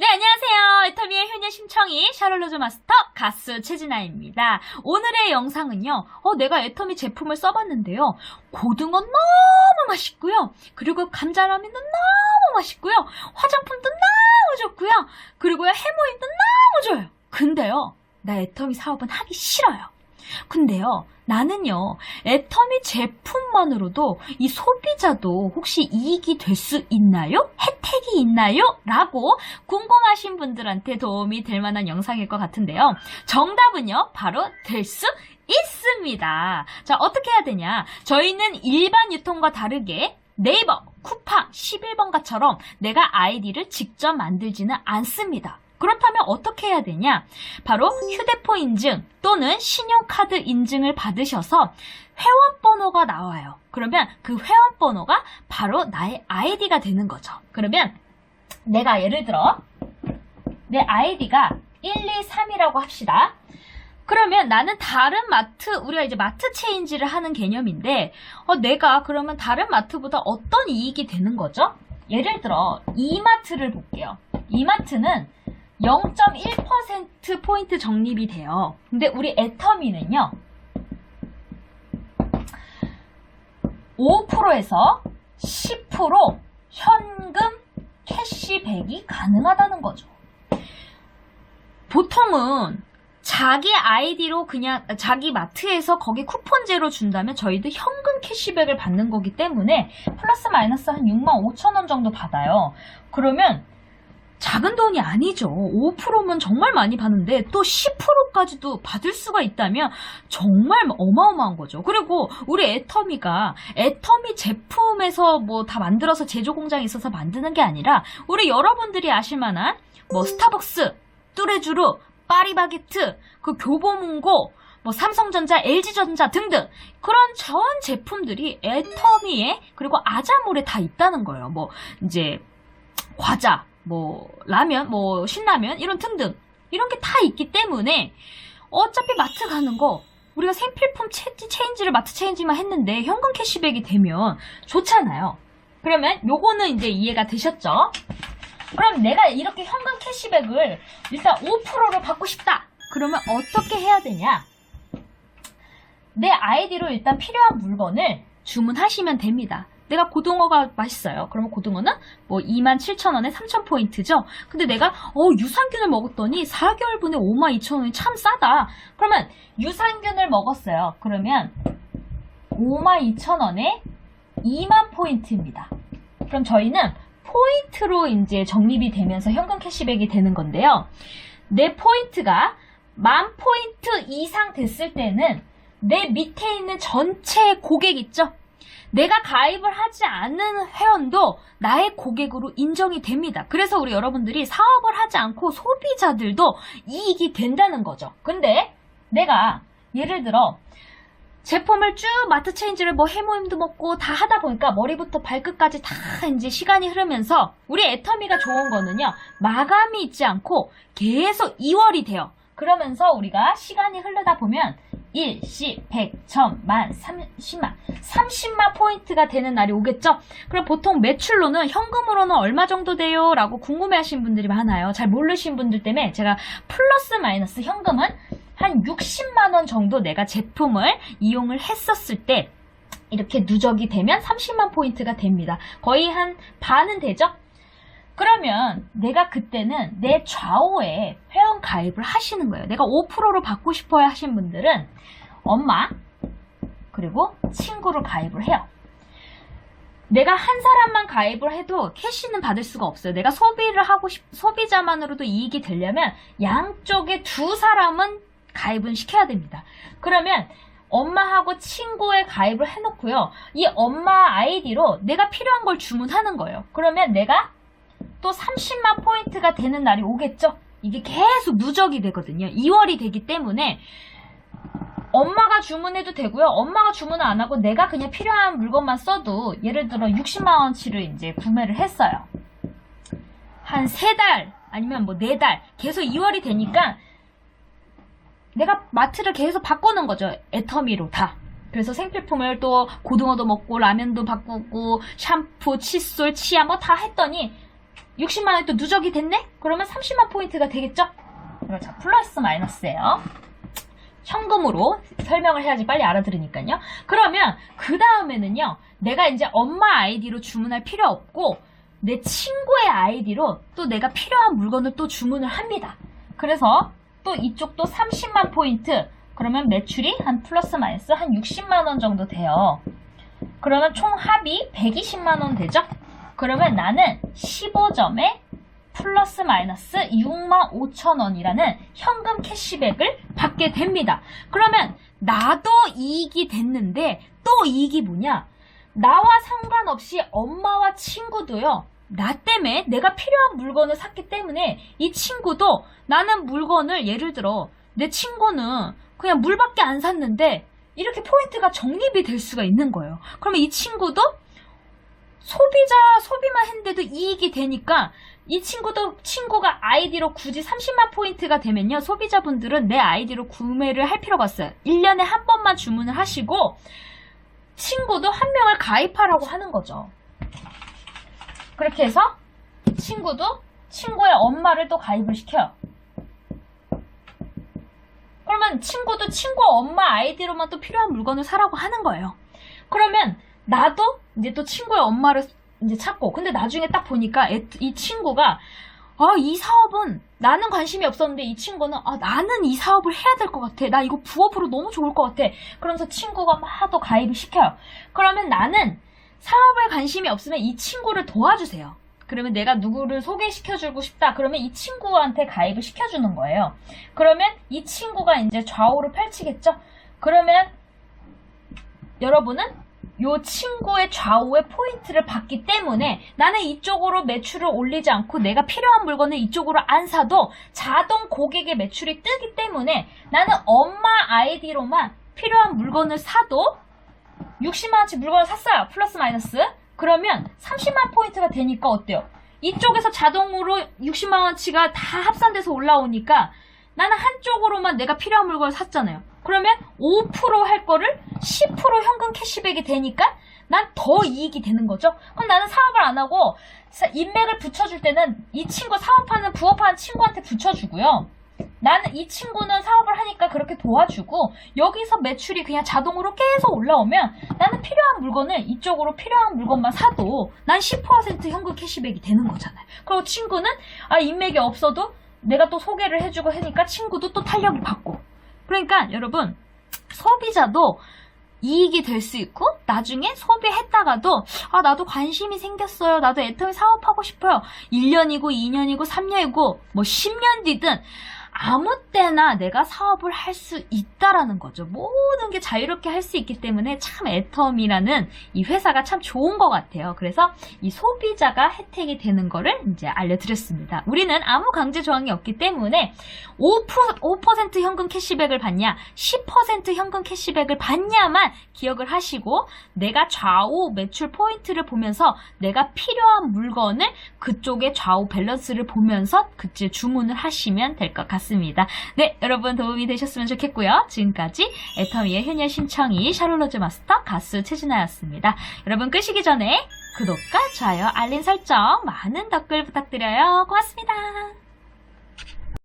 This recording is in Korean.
네, 안녕하세요. 애터미의 효녀 심청이 샤를로즈 마스터 가수 최진아입니다. 오늘의 영상은요, 내가 애터미 제품을 써봤는데요. 고등어 너무 맛있고요. 그리고 감자라면도 너무 맛있고요. 화장품도 너무 좋고요. 그리고요, 해모임도 너무 좋아요. 근데요, 나 애터미 사업은 하기 싫어요. 근데요, 나는요, 애터미 제품만으로도 이 소비자도 혹시 이익이 될 수 있나요? 혜택이 있나요? 라고 궁금하신 분들한테 도움이 될 만한 영상일 것 같은데요. 정답은요, 바로 될 수 있습니다. 자, 어떻게 해야 되냐? 저희는 일반 유통과 다르게 네이버, 쿠팡, 11번가처럼 내가 아이디를 직접 만들지는 않습니다. 그렇다면 어떻게 해야 되냐? 바로 휴대폰 인증 또는 신용카드 인증을 받으셔서 회원번호가 나와요. 그러면 그 회원번호가 바로 나의 아이디가 되는 거죠. 그러면 내가 예를 들어 내 아이디가 123이라고 합시다. 그러면 나는 다른 마트, 우리가 이제 마트 체인지를 하는 개념인데 내가 그러면 다른 마트보다 어떤 이익이 되는 거죠? 예를 들어 이마트를 볼게요. 이마트는 0.1% 적립이 돼요. 근데 우리 애터미는요, 5%에서 10% 현금 캐시백이 가능하다는 거죠. 보통은 자기 아이디로 그냥 자기 마트에서 거기 쿠폰제로 준다면 저희도 현금 캐시백을 받는 거기 때문에 플러스 마이너스 한 65,000원 정도 받아요. 그러면 작은 돈이 아니죠. 5%면 정말 많이 받는데 또 10%까지도 받을 수가 있다면 정말 어마어마한 거죠. 그리고 우리 애터미가 애터미 제품에서 뭐 다 만들어서 제조 공장에 있어서 만드는 게 아니라 우리 여러분들이 아실 만한 뭐 스타벅스, 뚜레쥬르, 파리바게트, 그 교보문고, 뭐 삼성전자, LG전자 등등 그런 전 제품들이 애터미에 그리고 아자몰에 다 있다는 거예요. 뭐 이제 과자, 뭐 라면, 뭐 신라면 이런 등등 이런 게 다 있기 때문에 어차피 마트 가는 거 우리가 생필품 체인지를 마트 체인지만 했는데 현금 캐시백이 되면 좋잖아요. 그러면 요거는 이제 이해가 되셨죠? 그럼 내가 이렇게 현금 캐시백을 일단 5%를 받고 싶다. 그러면 어떻게 해야 되냐? 내 아이디로 일단 필요한 물건을 주문하시면 됩니다. 내가 고등어가 맛있어요. 그러면 고등어는 뭐 27,000원에 3,000포인트죠. 근데 내가 유산균을 먹었더니 4개월분에 52,000원이 참 싸다. 그러면 유산균을 먹었어요. 그러면 52,000원에 2만포인트입니다. 그럼 저희는 포인트로 이제 적립이 되면서 현금 캐시백이 되는 건데요. 내 포인트가 10,000포인트 이상 됐을 때는 내 밑에 있는 전체 고객 있죠? 내가 가입을 하지 않는 회원도 나의 고객으로 인정이 됩니다. 그래서 우리 여러분들이 사업을 하지 않고 소비자들도 이익이 된다는 거죠. 근데 내가 예를 들어 제품을 쭉 마트 체인지를 뭐 해모임도 먹고 다 하다 보니까 머리부터 발끝까지 다 이제 시간이 흐르면서 우리 애터미가 좋은 거는요, 마감이 있지 않고 계속 2월이 돼요. 그러면서 우리가 시간이 흐르다 보면 1, 10, 100, 1000, 10,000, 30만 30만 포인트가 되는 날이 오겠죠? 그럼 보통 매출로는 현금으로는 얼마 정도 돼요? 라고 궁금해하시는 분들이 많아요. 잘 모르시는 분들 때문에 제가 플러스 마이너스 현금은 한 60만원 정도 내가 제품을 이용을 했었을 때 이렇게 누적이 되면 30만 포인트가 됩니다. 거의 한 반은 되죠? 그러면 내가 그때는 내 좌우에 회원 가입을 하시는 거예요. 내가 5%를 받고 싶어요 하신 분들은 엄마 그리고 친구를 가입을 해요. 내가 한 사람만 가입을 해도 캐시는 받을 수가 없어요. 내가 소비를 하고 소비자만으로도 이익이 되려면 양쪽에 두 사람은 가입은 시켜야 됩니다. 그러면 엄마하고 친구에 가입을 해놓고요. 이 엄마 아이디로 내가 필요한 걸 주문하는 거예요. 그러면 내가 또 30만 포인트가 되는 날이 오겠죠? 이게 계속 누적이 되거든요. 2월이 되기 때문에 엄마가 주문해도 되고요. 엄마가 주문을 안 하고 내가 그냥 필요한 물건만 써도 예를 들어 60만원치를 이제 구매를 했어요. 한 3달 아니면 뭐 4달 계속 2월이 되니까 내가 마트를 계속 바꾸는 거죠. 애터미로 다. 그래서 생필품을 또 고등어도 먹고 라면도 바꾸고 샴푸, 칫솔, 치아 뭐 다 했더니 60만 원이 또 누적이 됐네? 그러면 30만 포인트가 되겠죠? 그렇죠. 플러스 마이너스예요. 현금으로 설명을 해야지 빨리 알아들으니까요. 그러면 그 다음에는요. 내가 이제 엄마 아이디로 주문할 필요 없고 내 친구의 아이디로 또 내가 필요한 물건을 또 주문을 합니다. 그래서 또 이쪽도 30만 포인트, 그러면 매출이 한 플러스 마이너스 한 60만 원 정도 돼요. 그러면 총 합이 120만 원 되죠? 그러면 나는 15점에 플러스 마이너스 6만 5천 원이라는 현금 캐시백을 받게 됩니다. 그러면 나도 이익이 됐는데 또 이익이 뭐냐? 나와 상관없이 엄마와 친구도요. 나 때문에 내가 필요한 물건을 샀기 때문에 이 친구도 나는 물건을 예를 들어 내 친구는 그냥 물밖에 안 샀는데 이렇게 포인트가 적립이 될 수가 있는 거예요. 그러면 이 친구도 소비만 했는데도 이익이 되니까 이 친구가 아이디로 굳이 30만 포인트가 되면요. 소비자분들은 내 아이디로 구매를 할 필요가 없어요. 1년에 한 번만 주문을 하시고 친구도 한 명을 가입하라고 하는 거죠. 그렇게 해서 친구도 친구의 엄마를 또 가입을 시켜요. 그러면 친구도 친구 엄마 아이디로만 또 필요한 물건을 사라고 하는 거예요. 그러면 나도 이제 또 친구의 엄마를 이제 찾고, 근데 나중에 딱 보니까 이 친구가 이 사업은 나는 관심이 없었는데 이 친구는 나는 이 사업을 해야 될 것 같아. 나 이거 부업으로 너무 좋을 것 같아. 그러면서 친구가 막 또 가입을 시켜요. 그러면 나는 사업에 관심이 없으면 이 친구를 도와주세요. 그러면 내가 누구를 소개시켜주고 싶다. 그러면 이 친구한테 가입을 시켜주는 거예요. 그러면 이 친구가 이제 좌우로 펼치겠죠? 그러면 여러분은 이 친구의 좌우에 포인트를 받기 때문에 나는 이쪽으로 매출을 올리지 않고 내가 필요한 물건을 이쪽으로 안 사도 자동 고객의 매출이 뜨기 때문에 나는 엄마 아이디로만 필요한 물건을 사도 60만원치 물건을 샀어요. 플러스 마이너스. 그러면 30만 포인트가 되니까 어때요? 이쪽에서 자동으로 60만원치가 다 합산돼서 올라오니까 나는 한쪽으로만 내가 필요한 물건을 샀잖아요. 그러면 5% 할 거를 10% 현금 캐시백이 되니까 난 더 이익이 되는 거죠. 그럼 나는 사업을 안 하고 인맥을 붙여줄 때는 이 친구 사업하는 부업하는 친구한테 붙여주고요. 나는 이 친구는 사업을 하니까 그렇게 도와주고 여기서 매출이 그냥 자동으로 계속 올라오면 나는 필요한 물건을 이쪽으로 필요한 물건만 사도 난 10% 현금 캐시백이 되는 거잖아요. 그리고 친구는 인맥이 없어도 내가 또 소개를 해주고 하니까 친구도 또 탄력을 받고. 그러니까 여러분 소비자도 이익이 될 수 있고 나중에 소비했다가도 나도 관심이 생겼어요. 나도 애터미 사업하고 싶어요. 1년이고 2년이고 3년이고 뭐 10년 뒤든 아무 때나 내가 사업을 할 수 있다라는 거죠. 모든 게 자유롭게 할 수 있기 때문에 참 애터미라는 이 회사가 참 좋은 것 같아요. 그래서 이 소비자가 혜택이 되는 거를 이제 알려드렸습니다. 우리는 아무 강제 조항이 없기 때문에 5% 현금 캐시백을 받냐 10% 현금 캐시백을 받냐만 기억을 하시고 내가 좌우 매출 포인트를 보면서 내가 필요한 물건을 그쪽의 좌우 밸런스를 보면서 그때 주문을 하시면 될 것 같습니다. 네, 여러분 도움이 되셨으면 좋겠고요. 지금까지 애터미의 효녀 신청이 샤를로즈 마스터 가수 최진아였습니다. 여러분 끄시기 전에 구독과 좋아요, 알림 설정 많은 댓글 부탁드려요. 고맙습니다.